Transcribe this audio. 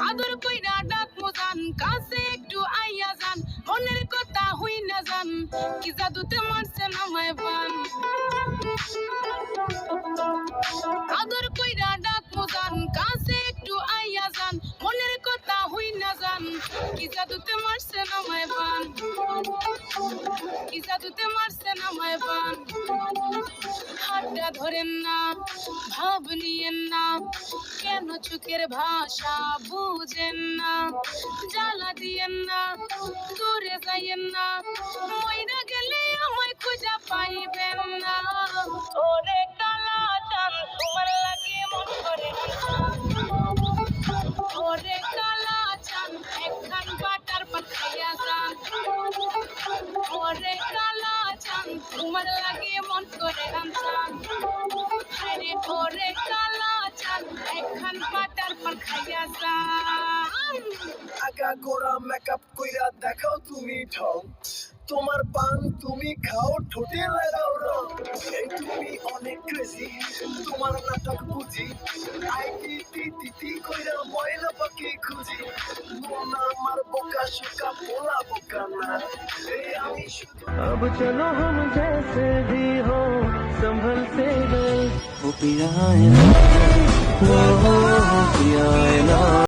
আদর কইরা ডাক মোজান কাছে একটু আইয়া যান মনের কথা হই না যান কি জাদুতে মারছেন আমায় বান আদর কইরা ডাক মোজান কাছে একটু আইয়া যান মনের কথা হই না যান কি জাদুতে মারছেন আমায় বান কি জাদুতে মারছেন আমায় বান হাতটা ধরেন না ভাব নিয়েন না কেন চোখের ভাষা বুঝেন না জ্বালা দিয়েন না দূরে যাইয়েন না মইরা গেলে আমায় খুঁজা পাইবেন না ওরে কালা চান তোমার লাগে মন করে ওরে কালা চান একখান বাটার পাখাইয়া যান ওরে কালা চান তোমার লাগে মন করে আনসান আরে ওরে কালা চান একখান বাটার পাখাইয়া যান আগা গোড়া মেকআপ কইরা দেখাও তুমি ঢং তোমার পান তুমি খাও ঠোঁটে লাগাও রং এই তুমি অনেক ক্রেজি তোমার নাটক বুঝি আইটি টি কইরা ময়লা পাখি খুঁজি মোনা আমার বোকা শোকা পোলা বোকা না এই আমি শুধু अब चलो हम जैसे भी हो संभल से गए वो पिया है ना, वो पिया है ना।